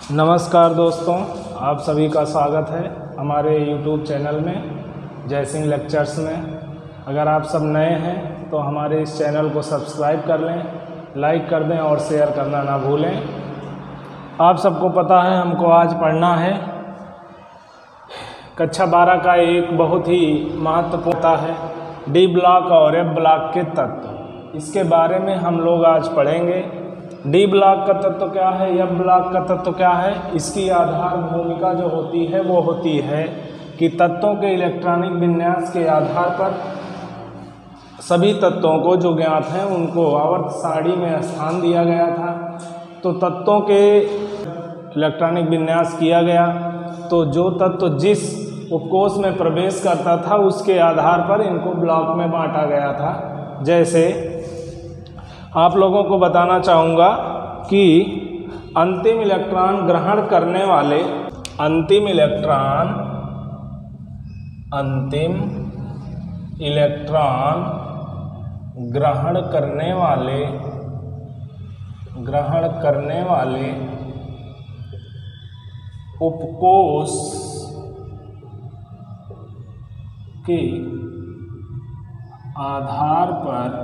नमस्कार दोस्तों, आप सभी का स्वागत है हमारे YouTube चैनल में जय सिंह लेक्चर्स में। अगर आप सब नए हैं तो हमारे इस चैनल को सब्सक्राइब कर लें, लाइक कर दें और शेयर करना ना भूलें। आप सबको पता है हमको आज पढ़ना है कक्षा 12 का एक बहुत ही महत्वपूर्ण है डी ब्लॉक और एफ ब्लॉक के तत्व। इसके बारे में हम लोग आज पढ़ेंगे। डी ब्लॉक का तत्व क्या है, एफ ब्लॉक का तत्व क्या है। इसकी आधार भूमिका जो होती है वो होती है कि तत्वों के इलेक्ट्रॉनिक विन्यास के आधार पर सभी तत्वों को जो ज्ञात हैं उनको आवर्त सारणी में स्थान दिया गया था। तो तत्वों के इलेक्ट्रॉनिक विन्यास किया गया, तो जो तत्व जिस उपकोष में प्रवेश करता था उसके आधार पर इनको ब्लॉक में बांटा गया था। जैसे आप लोगों को बताना चाहूँगा कि अंतिम इलेक्ट्रॉन ग्रहण करने वाले अंतिम इलेक्ट्रॉन ग्रहण करने वाले उपकोष के आधार पर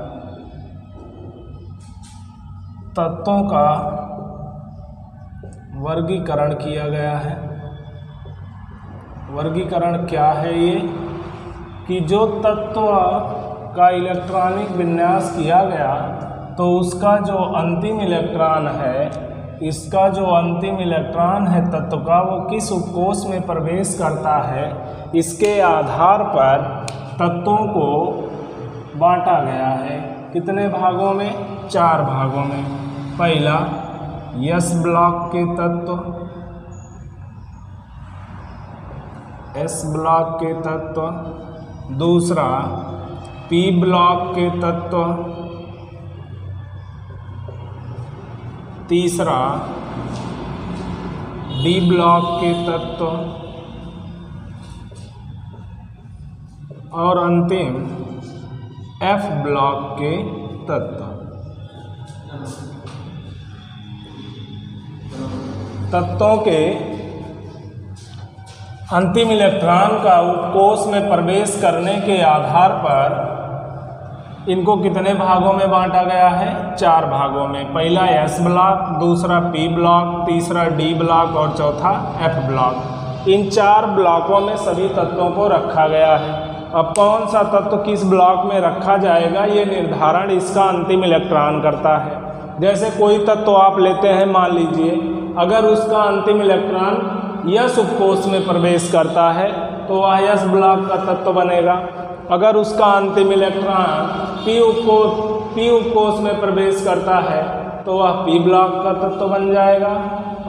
तत्वों का वर्गीकरण किया गया है। वर्गीकरण क्या है ये कि जो तत्व का इलेक्ट्रॉनिक विन्यास किया गया तो उसका जो अंतिम इलेक्ट्रॉन है, इसका जो अंतिम इलेक्ट्रॉन है तत्व का, वो किस उपकोष में प्रवेश करता है, इसके आधार पर तत्वों को बांटा गया है। कितने भागों में? 4 भागों में। पहला एस ब्लॉक के तत्व, एस ब्लॉक के तत्व, दूसरा पी ब्लॉक के तत्व, तीसरा डी ब्लॉक के तत्व और अंतिम एफ ब्लॉक के तत्व। तत्वों के अंतिम इलेक्ट्रॉन का उपकोष में प्रवेश करने के आधार पर इनको कितने भागों में बांटा गया है? 4 भागों में। पहला एस ब्लॉक, दूसरा पी ब्लॉक, तीसरा डी ब्लॉक और चौथा एफ ब्लॉक। इन 4 ब्लॉकों में सभी तत्वों को रखा गया है। अब कौन सा तत्व किस ब्लॉक में रखा जाएगा ये निर्धारण इसका अंतिम इलेक्ट्रॉन करता है। जैसे कोई तत्व आप लेते हैं, मान लीजिए अगर उसका अंतिम इलेक्ट्रॉन यस उपकोष में प्रवेश करता है तो वह यस ब्लॉक का तत्व बनेगा। अगर उसका अंतिम इलेक्ट्रॉन पी उपकोष में प्रवेश करता है तो वह पी ब्लॉक का तत्व बन जाएगा।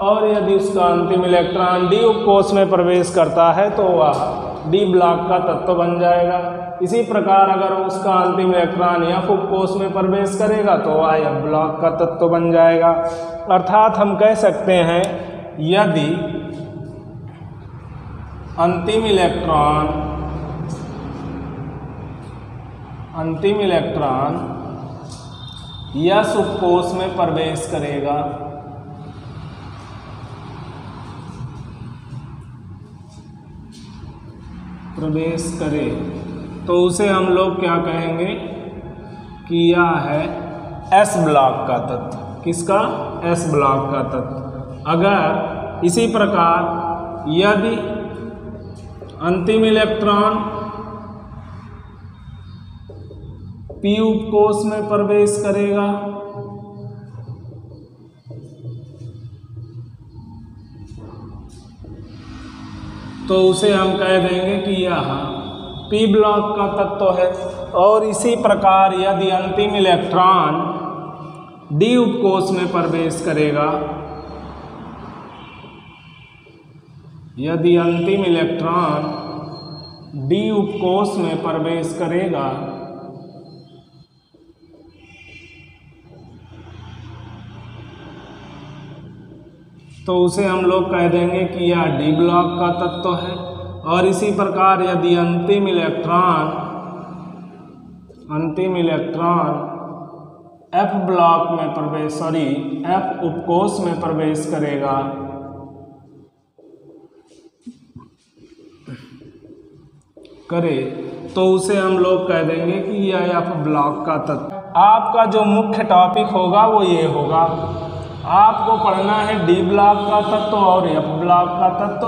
और यदि उसका अंतिम इलेक्ट्रॉन डी उपकोष में प्रवेश करता है तो वह डी ब्लॉक का तत्व बन जाएगा। इसी प्रकार अगर उसका अंतिम इलेक्ट्रॉन एफ उपकोष में प्रवेश करेगा तो वह एफ ब्लॉक का तत्व बन जाएगा। अर्थात हम कह सकते हैं यदि अंतिम इलेक्ट्रॉन यस उपकोष में प्रवेश करेगा तो उसे हम लोग क्या कहेंगे कि यह है एस ब्लॉक का तत्व। किसका? एस ब्लॉक का तत्व। अगर इसी प्रकार यदि अंतिम इलेक्ट्रॉन पी उपकोष में प्रवेश करेगा तो उसे हम कह देंगे कि यह पी ब्लॉक का तत्व है। और इसी प्रकार यदि अंतिम इलेक्ट्रॉन डी उपकोष में प्रवेश करेगा, यदि अंतिम इलेक्ट्रॉन डी उपकोष में प्रवेश करेगा तो उसे हम लोग कह देंगे कि यह डी ब्लॉक का तत्व है। और इसी प्रकार यदि अंतिम इलेक्ट्रॉन एफ ब्लॉक में एफ उपकोष में प्रवेश करेगा करे तो उसे हम लोग कह देंगे कि यह एफ ब्लॉक का तत्व। आपका जो मुख्य टॉपिक होगा वो ये होगा, आपको पढ़ना है डी ब्लॉक का तत्व और एफ ब्लॉक का तत्व,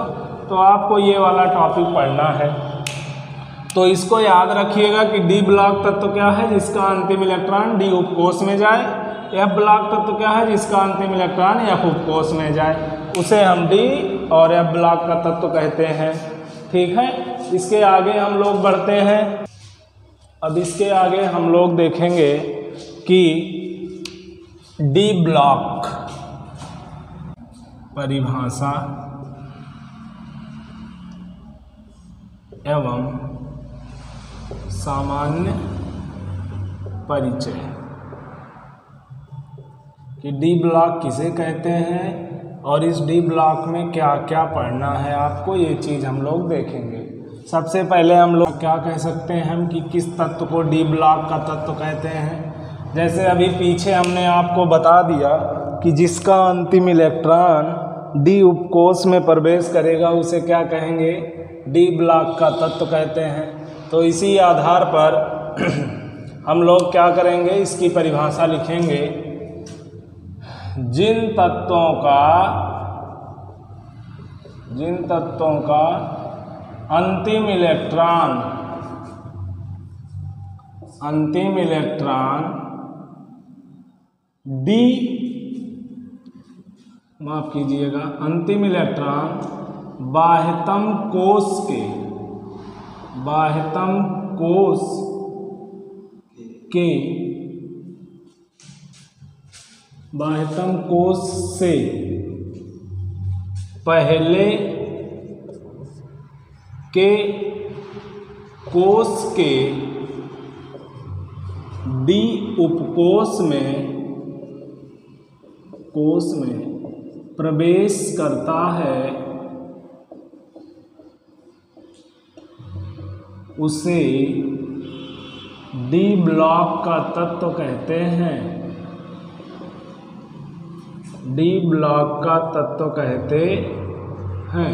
तो आपको ये वाला टॉपिक पढ़ना है। तो इसको याद रखिएगा कि डी ब्लॉक तत्व क्या है, जिसका अंतिम इलेक्ट्रॉन डी उपकोष में जाए। एफ ब्लॉक तत्व क्या है, जिसका अंतिम इलेक्ट्रॉन एफ उपकोष में जाए, उसे हम डी और एफ ब्लॉक का तत्व कहते हैं। ठीक है, इसके आगे हम लोग बढ़ते हैं। अब इसके आगे हम लोग देखेंगे कि डी ब्लॉक परिभाषा एवं सामान्य परिचय, कि डी ब्लॉक किसे कहते हैं और इस डी ब्लॉक में क्या क्या पढ़ना है आपको, ये चीज़ हम लोग देखेंगे। सबसे पहले हम लोग क्या कह सकते हैं हम कि किस तत्व को डी ब्लॉक का तत्व कहते हैं। जैसे अभी पीछे हमने आपको बता दिया कि जिसका अंतिम इलेक्ट्रॉन डी उपकोष में प्रवेश करेगा उसे क्या कहेंगे, डी ब्लॉक का तत्व कहते हैं। तो इसी आधार पर हम लोग क्या करेंगे, इसकी परिभाषा लिखेंगे। जिन तत्वों का अंतिम इलेक्ट्रॉन डी, माफ कीजिएगा, अंतिम इलेक्ट्रॉन बाह्यतम कोष से पहले के कोष के डी उपकोष में प्रवेश करता है, उसे डी ब्लॉक का तत्व कहते हैं। डी ब्लॉक का तत्व कहते हैं।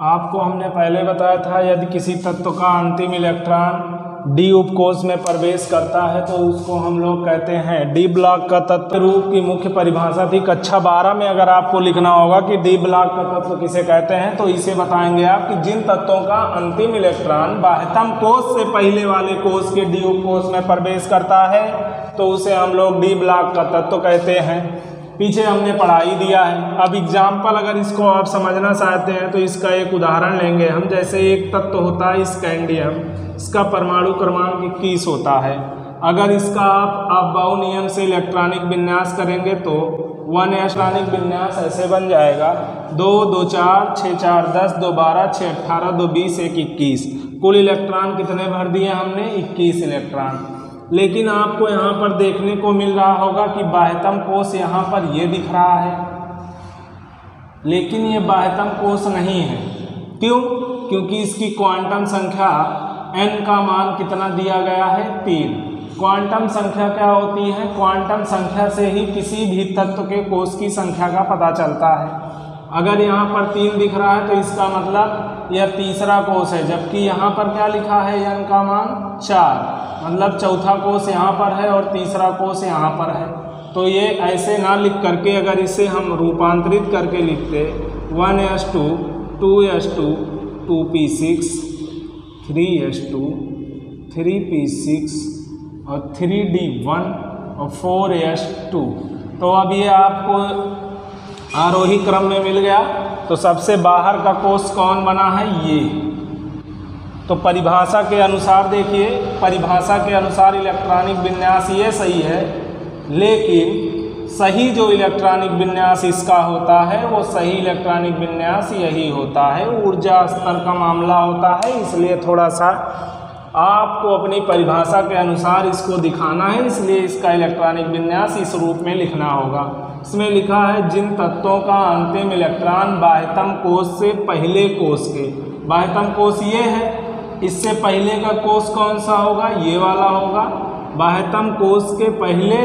आपको हमने पहले बताया था यदि किसी तत्व का अंतिम इलेक्ट्रॉन डी उपकोष में प्रवेश करता है तो उसको हम लोग कहते हैं डी ब्लॉक का तत्व। रूप की मुख्य परिभाषा थी कक्षा 12 में। अगर आपको लिखना होगा कि डी ब्लॉक का तत्व किसे कहते हैं तो इसे बताएंगे आप कि जिन तत्वों का अंतिम इलेक्ट्रॉन बाह्यतम कोष से पहले वाले कोष के डी उपकोष में प्रवेश करता है तो उसे हम लोग डी ब्लॉक का तत्व कहते हैं। पीछे हमने पढ़ाई दिया है। अब एग्जाम्पल अगर इसको आप समझना चाहते हैं तो इसका एक उदाहरण लेंगे हम। जैसे एक तत्व होता है स्कैंडियम, इसका परमाणु क्रमांक 21 होता है। अगर इसका आप अबॉव नियम से इलेक्ट्रॉनिक विन्यास करेंगे तो 1 इलेक्ट्रॉनिक विन्यास ऐसे बन जाएगा 2 2 4 6 4 10 2 12 6 18 2 20 1 21। कुल इलेक्ट्रॉन कितने भर दिए हमने, 21 इलेक्ट्रॉन। लेकिन आपको यहाँ पर देखने को मिल रहा होगा कि बाह्यतम कोष यहाँ पर ये दिख रहा है, लेकिन ये बाह्यतम कोष नहीं है। क्यों? क्योंकि इसकी क्वांटम संख्या n का मान कितना दिया गया है, 3। क्वांटम संख्या क्या होती है, क्वांटम संख्या से ही किसी भी तत्व के कोष की संख्या का पता चलता है। अगर यहाँ पर 3 दिख रहा है तो इसका मतलब यह तीसरा कोष है, जबकि यहाँ पर क्या लिखा है, n का मान 4, मतलब चौथा कोष यहाँ पर है और तीसरा कोष यहाँ पर है। तो ये ऐसे ना लिख करके अगर इसे हम रूपांतरित करके लिखते 1s2 2s2 2p6 3s2 3p6 और 3d1 और 4s2, तो अब ये आपको आरोही क्रम में मिल गया। तो सबसे बाहर का कोष कौन बना है, ये। तो परिभाषा के अनुसार देखिए, परिभाषा के अनुसार इलेक्ट्रॉनिक विन्यास ये सही है, लेकिन सही जो इलेक्ट्रॉनिक विन्यास इसका होता है वो सही इलेक्ट्रॉनिक विन्यास यही होता है। ऊर्जा स्तर का मामला होता है, इसलिए थोड़ा सा आपको अपनी परिभाषा के अनुसार इसको दिखाना है, इसलिए इसका इलेक्ट्रॉनिक विन्यास इस रूप में लिखना होगा। इसमें लिखा है जिन तत्वों का अंतिम इलेक्ट्रॉन बाह्यतम कोष से पहले कोष के, बाह्यतम कोष ये है, इससे पहले का कोष कौन सा होगा, ये वाला होगा। बाह्यतम कोष के पहले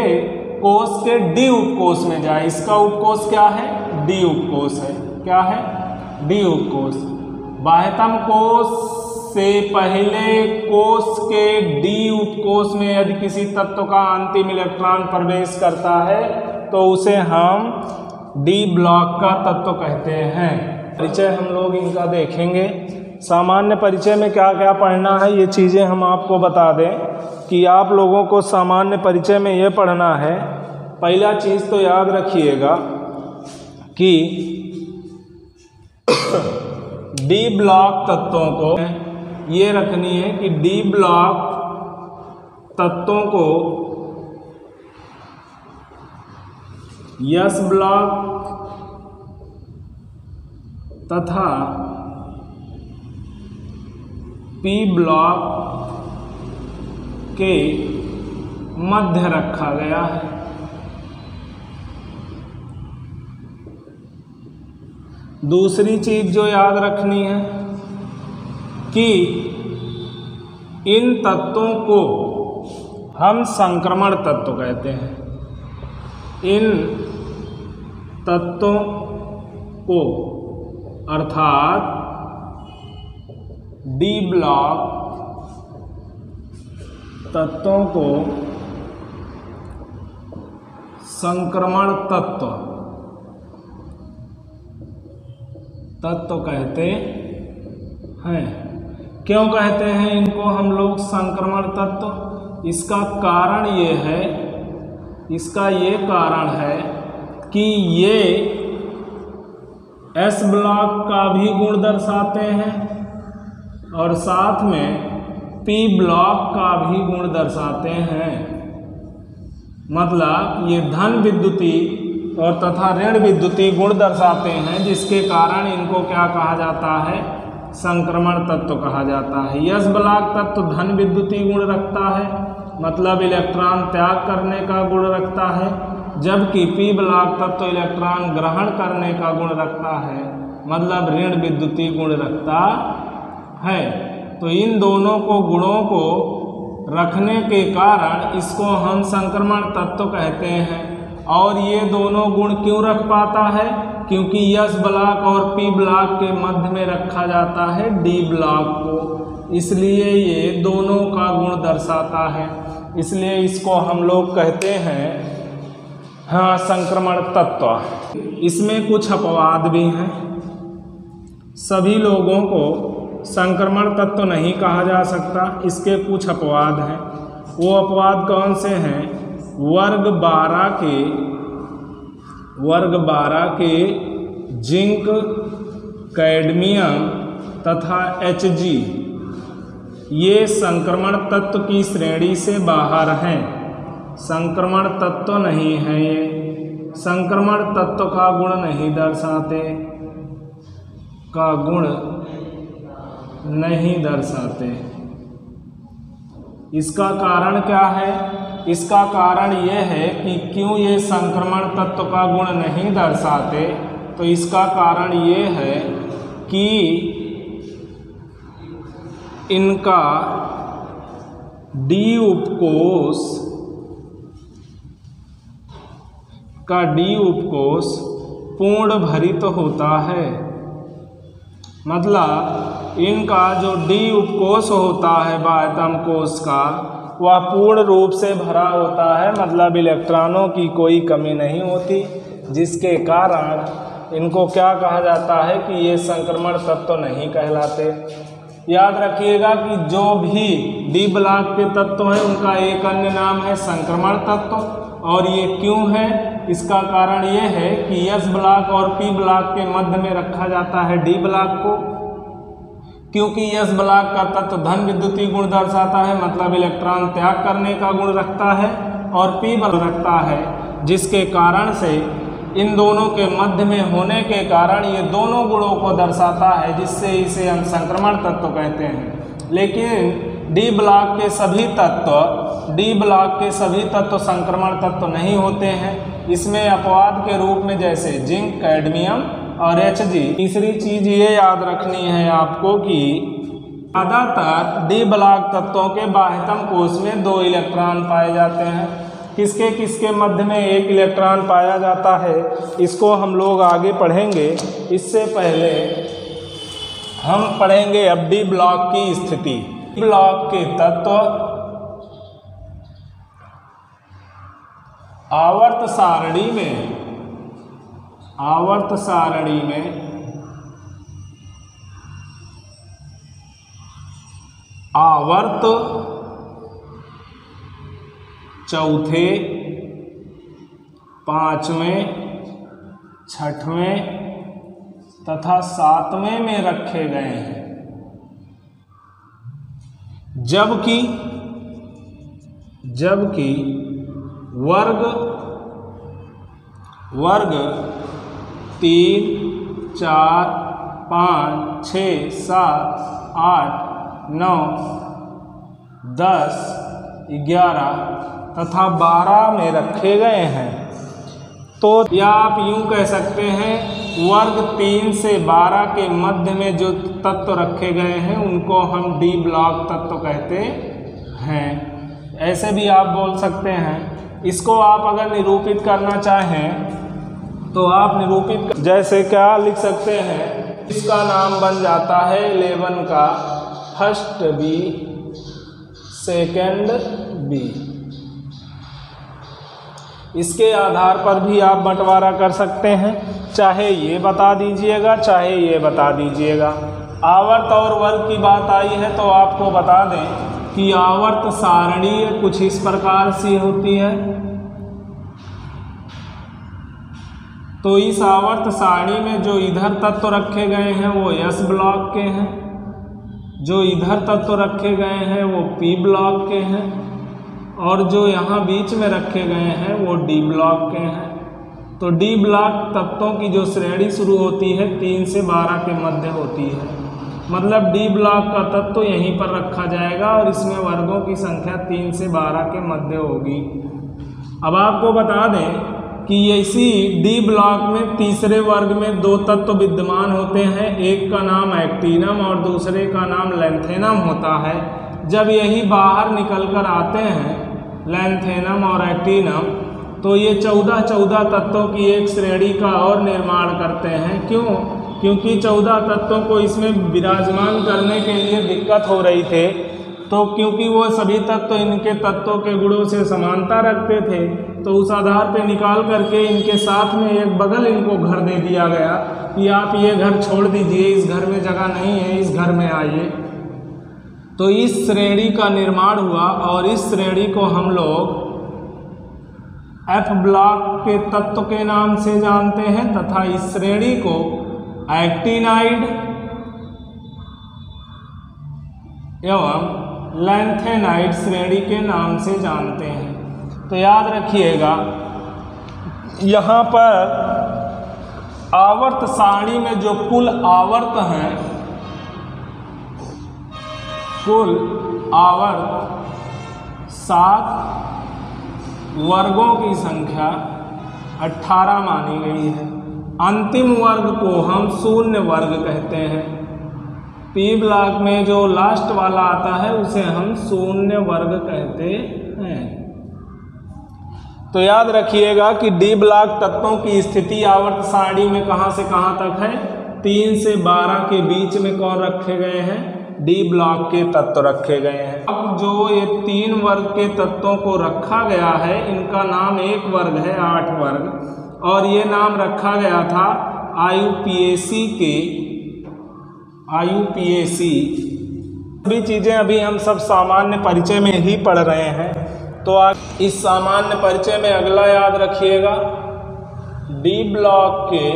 कोष के डी उपकोष में जाए। इसका उपकोष क्या है, डी उपकोष है। क्या है, डी उपकोष। बाह्यतम कोश से पहले कोश के डी उपकोश में यदि किसी तत्व का अंतिम इलेक्ट्रॉन प्रवेश करता है तो उसे हम डी ब्लॉक का तत्व कहते हैं। परिचय हम लोग इनका देखेंगे। सामान्य परिचय में क्या क्या पढ़ना है ये चीज़ें हम आपको बता दें कि आप लोगों को सामान्य परिचय में ये पढ़ना है। पहला चीज़ तो याद रखिएगा कि डी ब्लॉक तत्वों को ये रखनी है कि डी ब्लॉक तत्वों को एस ब्लॉक तथा पी ब्लॉक के मध्य रखा गया है। दूसरी चीज जो याद रखनी है कि इन तत्वों को हम संक्रमण तत्व कहते हैं। इन तत्वों को अर्थात डी ब्लॉक तत्वों को संक्रमण तत्व कहते हैं। क्यों कहते हैं इनको हम लोग संक्रमण तत्व? इसका कारण ये है, इसका ये कारण है कि ये एस ब्लॉक का भी गुण दर्शाते हैं और साथ में पी ब्लॉक का भी गुण दर्शाते हैं। मतलब ये धन विद्युती और तथा ऋण विद्युती गुण दर्शाते हैं, जिसके कारण इनको क्या कहा जाता है? संक्रमण तत्व कहा जाता है। एस ब्लॉक तत्व धन विद्युती गुण रखता है, मतलब इलेक्ट्रॉन त्याग करने का गुण रखता है, जबकि पी ब्लॉक तत्व इलेक्ट्रॉन ग्रहण करने का गुण रखता है, मतलब ऋण विद्युती गुण रखता है। तो इन दोनों को गुणों को रखने के कारण इसको हम संक्रमण तत्व कहते हैं। और ये दोनों गुण क्यों रख पाता है? क्योंकि एस ब्लॉक और पी ब्लॉक के मध्य में रखा जाता है डी ब्लॉक को, इसलिए ये दोनों का गुण दर्शाता है। इसलिए इसको हम लोग कहते हैं हाँ संक्रमण तत्व। इसमें कुछ अपवाद भी हैं। सभी लोगों को संक्रमण तत्व नहीं कहा जा सकता, इसके कुछ अपवाद हैं। वो अपवाद कौन से हैं? वर्ग 12 के जिंक, कैडमियम तथा Hg ये संक्रमण तत्व की श्रेणी से बाहर हैं, संक्रमण तत्व नहीं है। ये संक्रमण तत्व का गुण नहीं दर्शाते, का गुण नहीं दर्शाते। इसका कारण क्या है? इसका कारण यह है कि क्यों ये संक्रमण तत्व का गुण नहीं दर्शाते, तो इसका कारण ये है कि इनका डी उपकोश पूर्ण भरित होता है। मतलब इनका जो डी उपकोश होता है बाह्यतम कोश का, वह पूर्ण रूप से भरा होता है, मतलब इलेक्ट्रॉनों की कोई कमी नहीं होती, जिसके कारण इनको क्या कहा जाता है कि ये संक्रमण तत्व नहीं कहलाते। याद रखिएगा कि जो भी डी ब्लॉक के तत्व हैं उनका एक अन्य नाम है संक्रमण तत्व। और ये क्यों है? इसका कारण ये है कि एस ब्लॉक और पी ब्लॉक के मध्य में रखा जाता है डी ब्लॉक को, क्योंकि एस ब्लॉक का तत्व धन विद्युती गुण दर्शाता है, मतलब इलेक्ट्रॉन त्याग करने का गुण रखता है, और पी ब्लॉक रखता है, जिसके कारण से इन दोनों के मध्य में होने के कारण ये दोनों गुणों को दर्शाता है, जिससे इसे हम संक्रमण तत्व कहते हैं। लेकिन डी ब्लॉक के सभी तत्व संक्रमण तत्व नहीं होते हैं। इसमें अपवाद के रूप में जैसे जिंक, कैडमियम और Hg। तीसरी चीज ये याद रखनी है आपको कि ज़्यादातर डी ब्लॉक तत्वों के बाह्यतम कोश में 2 इलेक्ट्रॉन पाए जाते हैं। किसके किसके मध्य में 1 इलेक्ट्रॉन पाया जाता है, इसको हम लोग आगे पढ़ेंगे। इससे पहले हम पढ़ेंगे अब डी ब्लॉक की स्थिति। ब्लॉक के तत्व आवर्त सारणी में आवर्त चौथे, पांचवें, छठवें तथा सातवें में रखे गए हैं, जबकि वर्ग 3, 4, 5, 6, 7, 8, 9, 10, 11 तथा 12 में रखे गए हैं। तो या आप यूं कह सकते हैं वर्ग 3 से 12 के मध्य में जो तत्व रखे गए हैं उनको हम डी ब्लॉक तत्व कहते हैं। ऐसे भी आप बोल सकते हैं। इसको आप अगर निरूपित करना चाहें तो आप निरूपित जैसे क्या लिख सकते हैं, इसका नाम बन जाता है 11 का फर्स्ट बी, सेकंड बी। इसके आधार पर भी आप बंटवारा कर सकते हैं, चाहे ये बता दीजिएगा चाहे ये बता दीजिएगा। आवर्त और वर्ग की बात आई है तो आपको बता दें कि आवर्त सारणी कुछ इस प्रकार से होती है। तो इस आवर्त सारणी में जो इधर तत्व रखे गए हैं वो एस ब्लॉक के हैं, जो इधर तत्व रखे गए हैं वो पी ब्लॉक के हैं, और जो यहाँ बीच में रखे गए हैं वो डी ब्लॉक के हैं। तो डी ब्लॉक तत्वों की जो श्रेणी शुरू होती है 3 से 12 के मध्य होती है, मतलब डी ब्लॉक का तत्व यहीं पर रखा जाएगा और इसमें वर्गों की संख्या 3 से 12 के मध्य होगी। अब आपको बता दें कि इसी डी ब्लॉक में तीसरे वर्ग में 2 तत्व विद्यमान होते हैं, एक का नाम एक्टिनम और दूसरे का नाम लैंथेनम होता है। जब यही बाहर निकल कर आते हैं लैंथेनम और एक्टिनम, तो ये 14 तत्वों की एक श्रेणी का और निर्माण करते हैं। क्यों? क्योंकि 14 तत्वों को इसमें विराजमान करने के लिए दिक्कत हो रही थे, तो क्योंकि वो सभी तत्व इनके तत्वों के गुणों से समानता रखते थे, तो उस आधार पे निकाल करके इनके साथ में एक बगल इनको घर दे दिया गया कि आप ये घर छोड़ दीजिए, इस घर में जगह नहीं है, इस घर में आइए। तो इस श्रेणी का निर्माण हुआ और इस श्रेणी को हम लोग एफ ब्लॉक के तत्व के नाम से जानते हैं तथा इस श्रेणी को एक्टिनाइड एवं लैंथेनाइड श्रेणी के नाम से जानते हैं। तो याद रखिएगा, यहाँ पर आवर्त सारणी में जो कुल आवर्त हैं, कुल आवर्त 7, वर्गों की संख्या 18 मानी गई है। अंतिम वर्ग को हम शून्य वर्ग कहते हैं। पी ब्लॉक में जो लास्ट वाला आता है उसे हम शून्य वर्ग कहते हैं। तो याद रखिएगा कि डी ब्लॉक तत्वों की स्थिति आवर्त सारणी में कहाँ से कहाँ तक है, 3 से 12 के बीच में कौन रखे गए हैं, डी ब्लॉक के तत्व रखे गए हैं। अब जो ये 3 वर्ग के तत्वों को रखा गया है इनका नाम एक वर्ग है 8 वर्ग, और ये नाम रखा गया था IUPAC के। IUPAC सभी चीज़ें अभी हम सब सामान्य परिचय में ही पढ़ रहे हैं, तो आप इस सामान्य परिचय में अगला याद रखिएगा, डी ब्लॉक के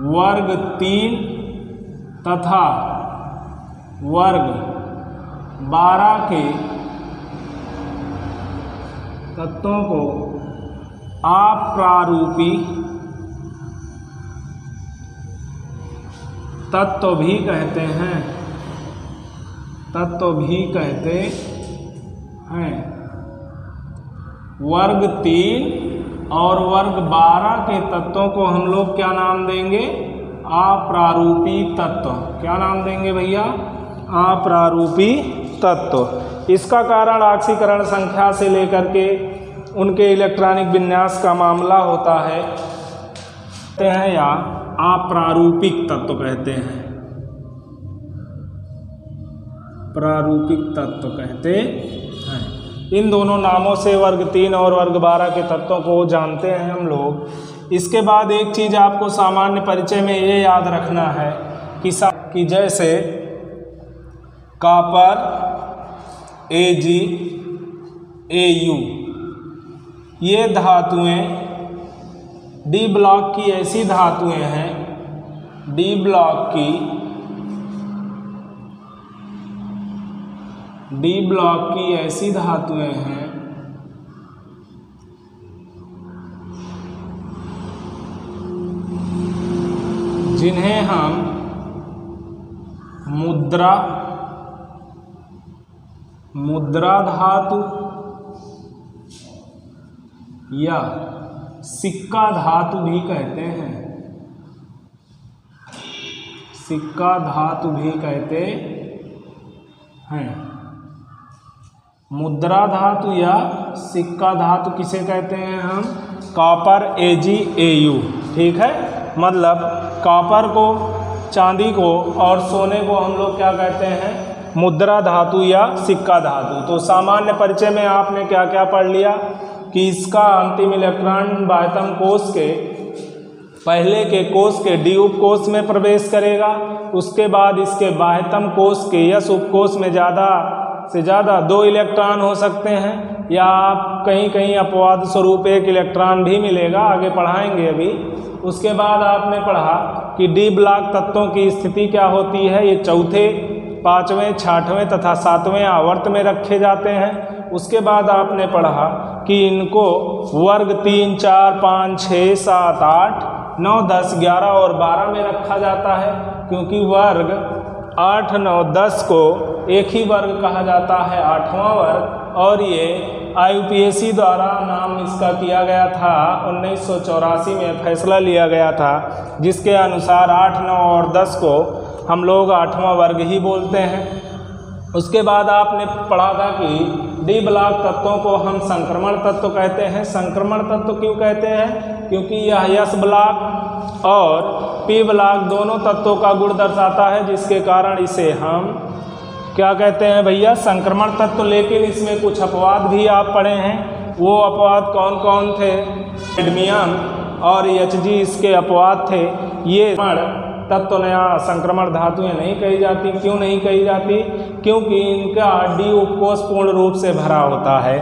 वर्ग 3 तथा वर्ग 12 के तत्वों को अप्रारूपी तत्व भी कहते हैं, तत्व भी कहते हैं। वर्ग 3 और वर्ग 12 के तत्वों को हम लोग क्या नाम देंगे, अप्रारूपी तत्व। क्या नाम देंगे भैया, अप्रारूपी तत्व। इसका कारण ऑक्सीकरण संख्या से लेकर के उनके इलेक्ट्रॉनिक विन्यास का मामला होता है या अप्रारूपिक तत्व कहते हैं, प्रारूपिक तत्व कहते हैं। इन दोनों नामों से वर्ग 3 और वर्ग 12 के तत्वों को जानते हैं हम लोग। इसके बाद एक चीज़ आपको सामान्य परिचय में ये याद रखना है कि जैसे कॉपर, Ag, Au ये धातुएं डी ब्लॉक की ऐसी धातुएं हैं, डी ब्लॉक की ऐसी धातुएं हैं जिन्हें हम मुद्रा धातु या सिक्का धातु भी कहते हैं, सिक्का धातु भी कहते हैं। मुद्रा धातु या सिक्का धातु किसे कहते हैं हम? Copper, Ag, Au। ठीक है, मतलब कॉपर को, चांदी को और सोने को हम लोग क्या कहते हैं? मुद्रा धातु या सिक्का धातु। तो सामान्य परिचय में आपने क्या क्या पढ़ लिया कि इसका अंतिम इलेक्ट्रॉन बाह्यतम कोश के पहले के कोश के डी उपकोश में प्रवेश करेगा, उसके बाद इसके बाह्यतम कोश के यस उपकोश में ज़्यादा से ज़्यादा 2 इलेक्ट्रॉन हो सकते हैं, या आप कहीं कहीं अपवाद स्वरूप 1 इलेक्ट्रॉन भी मिलेगा, आगे पढ़ाएंगे अभी। उसके बाद आपने पढ़ा कि डी ब्लॉक तत्वों की स्थिति क्या होती है, ये चौथे, 5वें, 6वें तथा 7वें आवर्त में रखे जाते हैं। उसके बाद आपने पढ़ा कि इनको वर्ग 3, 4, 5, 6, 7, 8, 9, 10, 11 और 12 में रखा जाता है, क्योंकि वर्ग 8, 9, 10 को एक ही वर्ग कहा जाता है, 8वां वर्ग। और ये IUPAC द्वारा नाम इसका किया गया था, 1984 में फैसला लिया गया था, जिसके अनुसार 8, 9 और 10 को हम लोग 8वां वर्ग ही बोलते हैं। उसके बाद आपने पढ़ा था कि डी ब्लॉक तत्वों को हम संक्रमण तत्व कहते हैं। संक्रमण तत्व क्यों कहते हैं? क्योंकि यह यस ब्लॉक और पी ब्लॉक दोनों तत्वों का गुण दर्शाता है, जिसके कारण इसे हम क्या कहते हैं भैया? संक्रमण तत्व। लेकिन इसमें कुछ अपवाद भी आप पढ़े हैं। वो अपवाद कौन कौन थे? कैडमियम और Hg इसके अपवाद थे। ये तत्व नया संक्रमण धातुएं नहीं कही जाती। क्यों नहीं कही जाती? क्योंकि इनका डी उपकोष पूर्ण रूप से भरा होता है।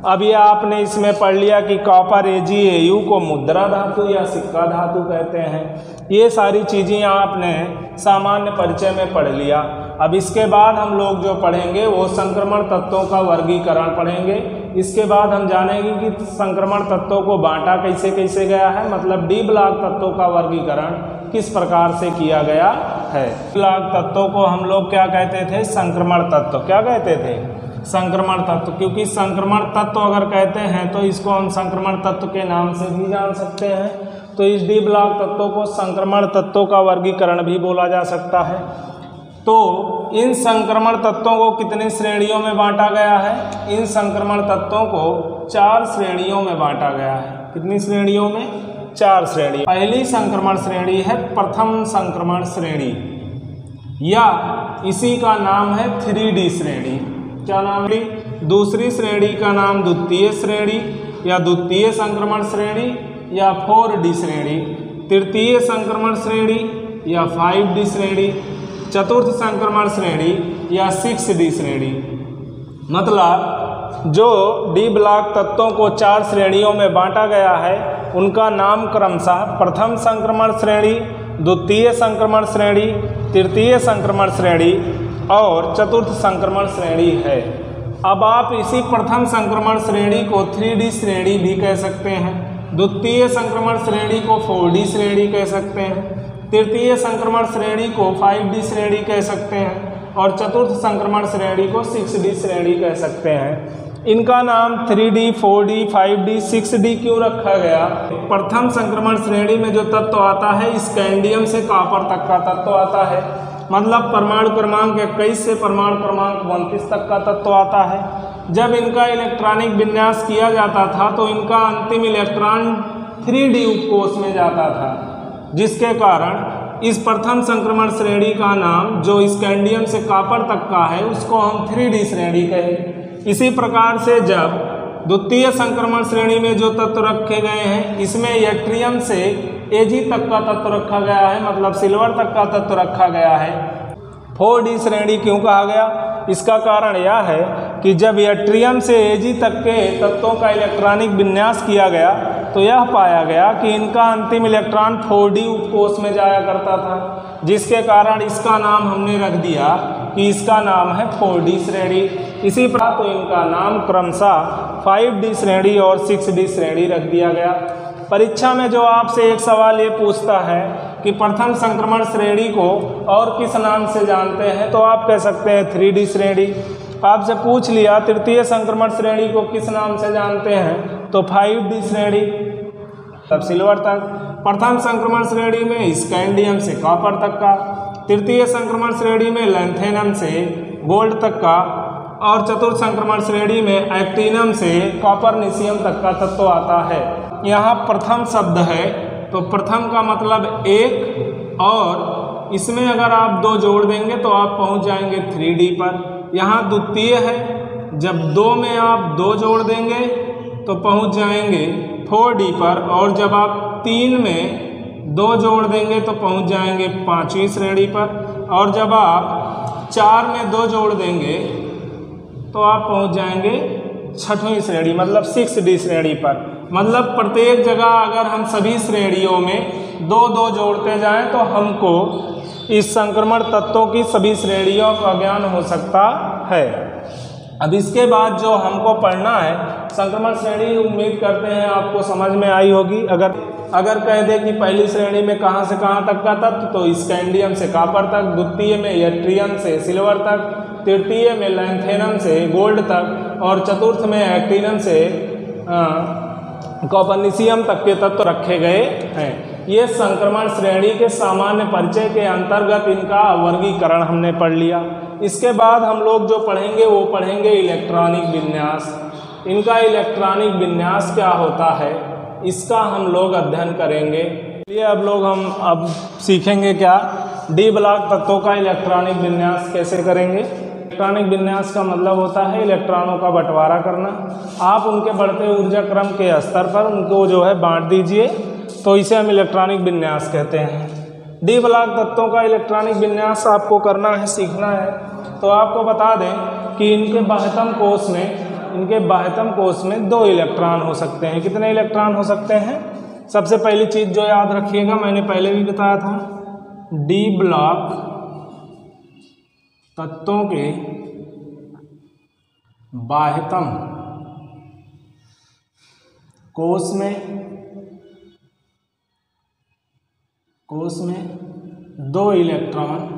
अभी आपने इसमें पढ़ लिया कि कॉपर, Ag, Au को मुद्रा धातु या सिक्का धातु कहते हैं। ये सारी चीज़ें आपने सामान्य परिचय में पढ़ लिया। अब इसके बाद हम लोग जो पढ़ेंगे वो संक्रमण तत्वों का वर्गीकरण पढ़ेंगे। इसके बाद हम जानेंगे कि संक्रमण तत्वों को बांटा कैसे कैसे गया है, मतलब डी ब्लॉक तत्वों का वर्गीकरण किस प्रकार से किया गया है। ब्लॉक तत्वों को हम लोग क्या कहते थे? संक्रमण तत्व। क्या कहते थे? संक्रमण तत्व। क्योंकि संक्रमण तत्व अगर कहते हैं तो इसको हम संक्रमण तत्व के नाम से भी जान सकते हैं। तो इस डी ब्लॉक तत्वों को संक्रमण तत्वों का वर्गीकरण भी बोला जा सकता है। तो इन संक्रमण तत्वों को कितनी श्रेणियों में बांटा गया है? इन संक्रमण तत्वों को 4 श्रेणियों में बांटा गया है। कितनी श्रेणियों में? 4 श्रेणी। पहली संक्रमण श्रेणी है प्रथम संक्रमण श्रेणी, या इसी का नाम है 3D श्रेणी। क्या नाम है? दूसरी श्रेणी का नाम द्वितीय श्रेणी या द्वितीय संक्रमण श्रेणी या 4D श्रेणी। तृतीय संक्रमण श्रेणी या 5D श्रेणी। चतुर्थ संक्रमण श्रेणी या 6D श्रेणी। मतलब जो डी ब्लॉक तत्वों को 4 श्रेणियों में बांटा गया है उनका नाम क्रमशः प्रथम संक्रमण श्रेणी, द्वितीय संक्रमण श्रेणी, तृतीय संक्रमण श्रेणी और चतुर्थ संक्रमण श्रेणी है। अब आप इसी प्रथम संक्रमण श्रेणी को 3D श्रेणी भी कह सकते हैं, द्वितीय संक्रमण श्रेणी को 4D श्रेणी कह सकते हैं, तृतीय संक्रमण श्रेणी को 5D श्रेणी कह सकते हैं और चतुर्थ संक्रमण श्रेणी को 6D श्रेणी कह सकते हैं। इनका नाम 3D, 4D, 5D, 6D क्यों रखा गया? प्रथम संक्रमण श्रेणी में जो तत्व आता है स्कैंडियम से कॉपर तक का तत्व आता है, मतलब परमाणु क्रमांक 21 से परमाणु क्रमांक 29 तक का तत्व आता है। जब इनका इलेक्ट्रॉनिक विन्यास किया जाता था तो इनका अंतिम इलेक्ट्रॉन 3D उपकोष में जाता था। जिसके कारण इस प्रथम संक्रमण श्रेणी का नाम जो स्कैंडियम से कॉपर तक का है उसको हम 3D श्रेणी कहें। इसी प्रकार से जब द्वितीय संक्रमण श्रेणी में जो तत्व रखे गए हैं इसमें यट्रियम से Ag तक का तत्व रखा गया है, मतलब सिल्वर तक का तत्व रखा गया है। 4D श्रेणी क्यों कहा गया? इसका कारण यह है कि जब यट्रियम से Ag तक के तत्वों का इलेक्ट्रॉनिक विन्यास किया गया तो यह पाया गया कि इनका अंतिम इलेक्ट्रॉन 4D उपकोष में जाया करता था, जिसके कारण इसका नाम हमने रख दिया कि इसका नाम है 4D श्रेणी। इसी प्रकार तो इनका नाम क्रमशः 5D श्रेणी और 6D श्रेणी रख दिया गया। परीक्षा में जो आपसे एक सवाल ये पूछता है कि प्रथम संक्रमण श्रेणी को और किस नाम से जानते हैं, तो आप कह सकते हैं 3D श्रेणी। आपसे पूछ लिया तृतीय संक्रमण श्रेणी को किस नाम से जानते हैं, तो 5D श्रेणी, तब सिल्वर तक। प्रथम संक्रमण श्रेणी में स्कैंडियम से कॉपर तक का, तृतीय संक्रमण श्रेणी में लैंथेनम से गोल्ड तक का, और चतुर्थ संक्रमण श्रेणी में एक्टिनम से कॉपरनिशियम तक का तत्व आता है। यहाँ प्रथम शब्द है तो प्रथम का मतलब एक, और इसमें अगर आप 2 जोड़ देंगे तो आप पहुँच जाएंगे 3D पर। यहाँ द्वितीय है, जब 2 में आप 2 जोड़ देंगे तो पहुँच जाएंगे 4D पर, और जब आप 3 में 2 जोड़ देंगे तो पहुँच जाएंगे 5वीं श्रेणी पर, और जब आप 4 में 2 जोड़ देंगे तो आप पहुँच जाएंगे 6वीं श्रेणी, मतलब 6D श्रेणी पर। मतलब प्रत्येक जगह अगर हम सभी श्रेणियों में 2-2 जोड़ते जाएं तो हमको इस संक्रमण तत्वों की सभी श्रेणियों का ज्ञान हो सकता है। अब इसके बाद जो हमको पढ़ना है संक्रमण श्रेणी, उम्मीद करते हैं आपको समझ में आई होगी। अगर कह दे कि पहली श्रेणी में कहाँ से कहाँ तक का तत्व, तो स्कैंडियम से कॉपर तक, द्वितीय में यट्रियम से सिल्वर तक, तृतीय में लैंथेनम से गोल्ड तक, और चतुर्थ में एक्टिनम से कॉपरनिशियम तक के तत्व रखे गए हैं। ये संक्रमण श्रेणी के सामान्य परिचय के अंतर्गत इनका वर्गीकरण हमने पढ़ लिया। इसके बाद हम लोग जो पढ़ेंगे वो पढ़ेंगे इलेक्ट्रॉनिक विन्यास। इनका इलेक्ट्रॉनिक विन्यास क्या होता है इसका हम लोग अध्ययन करेंगे। चलिए अब सीखेंगे क्या, डी ब्लॉक तत्वों का इलेक्ट्रॉनिक विन्यास कैसे करेंगे। इलेक्ट्रॉनिक विन्यास का मतलब होता है इलेक्ट्रॉनों का बंटवारा करना। आप उनके बढ़ते ऊर्जा क्रम के स्तर पर उनको जो है बांट दीजिए, तो इसे हम इलेक्ट्रॉनिक विन्यास कहते हैं। डी ब्लॉक तत्वों का इलेक्ट्रॉनिक विन्यास आपको करना है, सीखना है। तो आपको बता दें कि इनके बाह्यतम कोष में 2 इलेक्ट्रॉन हो सकते हैं। कितने इलेक्ट्रॉन हो सकते हैं? सबसे पहली चीज़ जो याद रखिएगा, मैंने पहले भी बताया था, डी ब्लॉक तत्वों के बाह्यतम कोष में 2 इलेक्ट्रॉन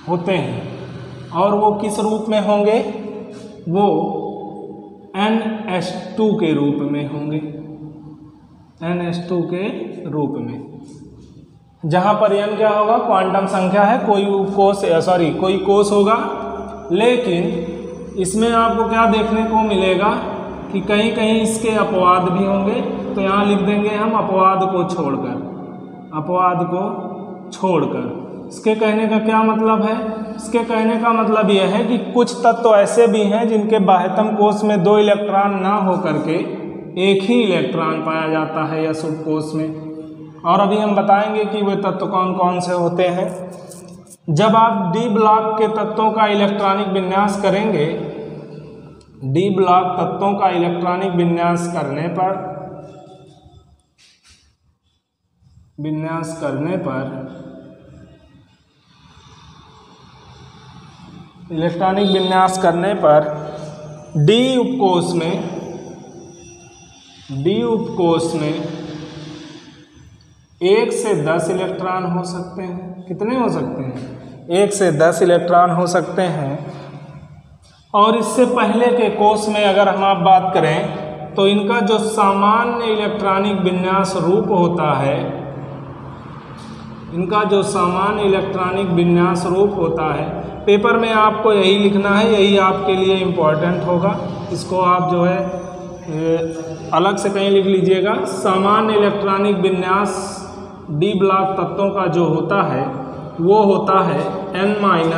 होते हैं, और वो किस रूप में होंगे? वो NH2 के रूप में होंगे, NH2 के रूप में, जहाँ पर n क्या होगा? क्वांटम संख्या है, कोई कोष होगा। लेकिन इसमें आपको क्या देखने को मिलेगा कि कहीं कहीं इसके अपवाद भी होंगे, तो यहाँ लिख देंगे हम अपवाद को छोड़कर। इसके कहने का क्या मतलब है? इसके कहने का मतलब यह है कि कुछ तत्व ऐसे भी हैं जिनके बाह्यतम कोष में 2 इलेक्ट्रॉन ना हो करके एक ही इलेक्ट्रॉन पाया जाता है यह कोष में। और अभी हम बताएंगे कि वे तत्व कौन कौन से होते हैं। जब आप डी ब्लॉक के तत्वों का इलेक्ट्रॉनिक विन्यास करेंगे, डी ब्लॉक तत्वों का इलेक्ट्रॉनिक विन्यास करने पर डी उपकोष में 1 से 10 इलेक्ट्रॉन हो सकते हैं। कितने हो सकते हैं? 1 से 10 इलेक्ट्रॉन हो सकते हैं। और इससे पहले के कोष में अगर हम आप बात करें तो इनका जो सामान्य इलेक्ट्रॉनिक विन्यास रूप होता है, पेपर में आपको यही लिखना है, यही आपके लिए इम्पोर्टेंट होगा। इसको आप जो है अलग से कहीं लिख लीजिएगा। सामान्य इलेक्ट्रॉनिक विन्यास डी ब्लॉक तत्वों का जो होता है वो होता है n-1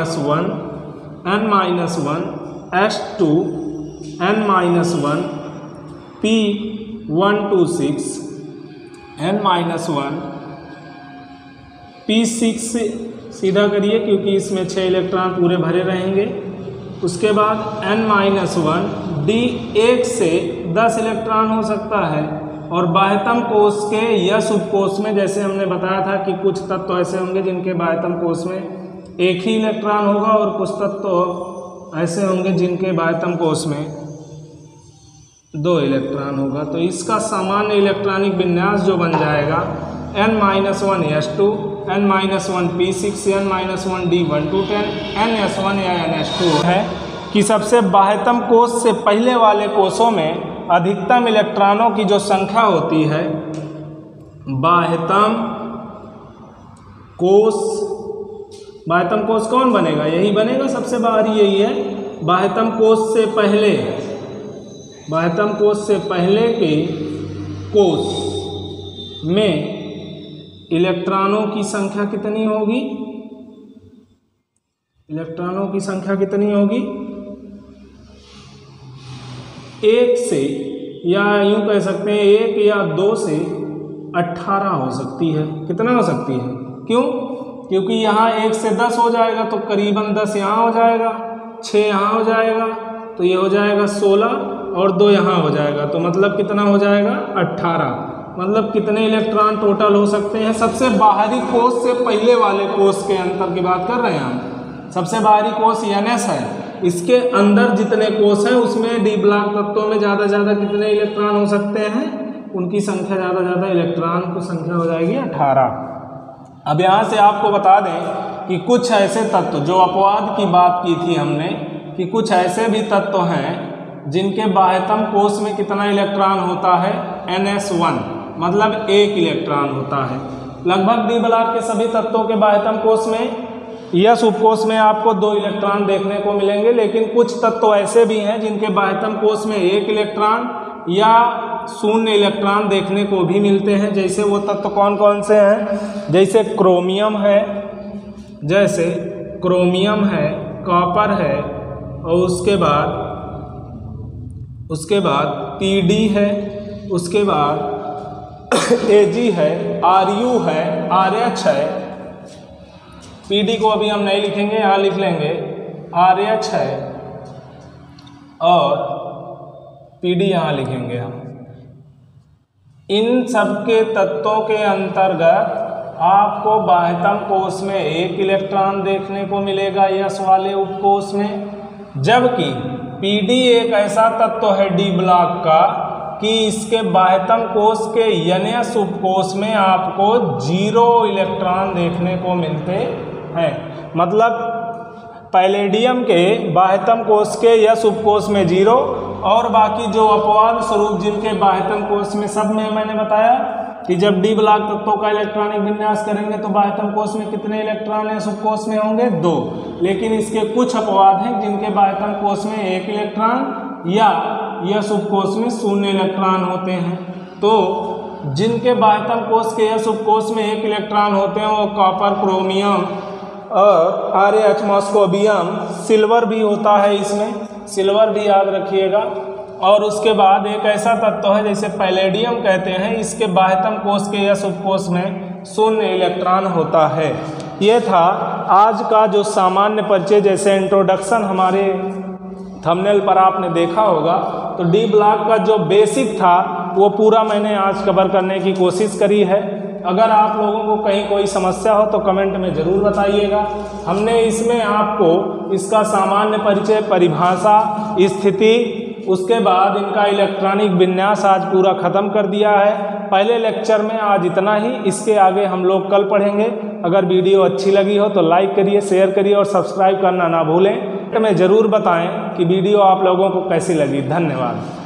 S2 n-1 P126 n-1 P6 सीधा करिए क्योंकि इसमें 6 इलेक्ट्रॉन पूरे भरे रहेंगे। उसके बाद n-1 D1 से 10 इलेक्ट्रॉन हो सकता है। और बाह्यतम कोश के यस उपकोश में जैसे हमने बताया था कि कुछ तत्व ऐसे होंगे जिनके बाह्यतम कोश में एक ही इलेक्ट्रॉन होगा और कुछ तत्व ऐसे होंगे जिनके बाह्यतम कोश में 2 इलेक्ट्रॉन होगा। तो इसका सामान्य इलेक्ट्रॉनिक विन्यास जो बन जाएगा n-1 S2 n-1 P6 n-1 D110 ns1 या ns2 है कि सबसे बाह्यतम कोश से पहले वाले कोशों में अधिकतम इलेक्ट्रॉनों की जो संख्या होती है, बाह्यतम कोश कौन बनेगा? यही बनेगा, सबसे बाहरी यही है। बाह्यतम कोश से पहले के कोश में इलेक्ट्रॉनों की संख्या कितनी होगी? इलेक्ट्रॉनों की संख्या कितनी होगी? 1 से, या यूं कह सकते हैं 1 या 2 से 18 हो सकती है। कितना हो सकती है? क्यों? क्योंकि यहाँ 1 से 10 हो जाएगा तो करीबन 10 यहाँ हो जाएगा, 6 यहाँ हो जाएगा, तो ये हो जाएगा 16 और 2 यहाँ हो जाएगा, तो मतलब कितना हो जाएगा? 18। मतलब कितने इलेक्ट्रॉन टोटल हो सकते हैं? सबसे बाहरी कोश से पहले वाले कोश के अंतर की बात कर रहे हैं हम। सबसे बाहरी कोश ns है, इसके अंदर जितने कोश हैं उसमें डी ब्लॉक तत्वों में ज़्यादा कितने इलेक्ट्रॉन हो सकते हैं? उनकी संख्या ज़्यादा इलेक्ट्रॉन की संख्या हो जाएगी 18। अब यहाँ से आपको बता दें कि कुछ ऐसे तत्व, जो अपवाद की बात की थी हमने, कि कुछ ऐसे भी तत्व हैं जिनके बाह्यतम कोश में कितना इलेक्ट्रॉन होता है? ns1, मतलब 1 इलेक्ट्रॉन होता है। लगभग डी ब्लॉक के सभी तत्वों के बाह्यतम कोश में, यस उपकोश में आपको 2 इलेक्ट्रॉन देखने को मिलेंगे, लेकिन कुछ तत्व ऐसे भी हैं जिनके बाह्यतम कोश में 1 इलेक्ट्रॉन या 0 इलेक्ट्रॉन देखने को भी मिलते हैं। जैसे वो तत्व कौन से हैं? जैसे क्रोमियम है, कॉपर है, और उसके बाद Pd है, उसके बाद Ag है, Ru है, RH है। Pd को अभी हम नहीं लिखेंगे, यहाँ लिख लेंगे RH है, और Pd यहाँ लिखेंगे हम। इन सबके तत्वों के अंतर्गत आपको बाह्यतम कोश में 1 इलेक्ट्रॉन देखने को मिलेगा यस वाले उपकोश में, जबकि Pd एक ऐसा तत्व है डी ब्लॉक का कि इसके बाह्यतम कोश के यस उपकोश में आपको 0 इलेक्ट्रॉन देखने को मिलते हैं। मतलब पैलेडियम के बाह्यतम कोश के यस उपकोश में 0, और बाकी जो अपवाद स्वरूप जिनके बाह्यतम कोश में, सब में मैंने बताया कि जब डी ब्लॉक तत्वों का इलेक्ट्रॉनिक विन्यास करेंगे तो बाह्यतम कोश में कितने इलेक्ट्रॉन यस उपकोश में होंगे? 2। लेकिन इसके कुछ अपवाद हैं जिनके बाह्यतम कोश में 1 इलेक्ट्रॉन या यस उपकोश में 0 इलेक्ट्रॉन होते हैं। तो जिनके बाह्यतम कोश के यस उपकोश में 1 इलेक्ट्रॉन होते हैं वो कॉपर, क्रोमियम और RH मॉस्कोबियम, सिल्वर भी होता है, इसमें सिल्वर भी याद रखिएगा। और उसके बाद एक ऐसा तत्व है जैसे पैलेडियम कहते हैं, इसके बाह्यतम कोश के यस उपकोश में 0 इलेक्ट्रॉन होता है। ये था आज का जो सामान्य परिचय, जैसे इंट्रोडक्शन हमारे थंबनेल पर आपने देखा होगा, तो डी ब्लॉक का जो बेसिक था वो पूरा मैंने आज कवर करने की कोशिश करी है। अगर आप लोगों को कहीं कोई समस्या हो तो कमेंट में ज़रूर बताइएगा। हमने इसमें आपको इसका सामान्य परिचय, परिभाषा, स्थिति, उसके बाद इनका इलेक्ट्रॉनिक विन्यास आज पूरा ख़त्म कर दिया है। पहले लेक्चर में आज इतना ही, इसके आगे हम लोग कल पढ़ेंगे। अगर वीडियो अच्छी लगी हो तो लाइक करिए, शेयर करिए और सब्सक्राइब करना ना भूलें। हमें ज़रूर बताएं कि वीडियो आप लोगों को कैसी लगी। धन्यवाद।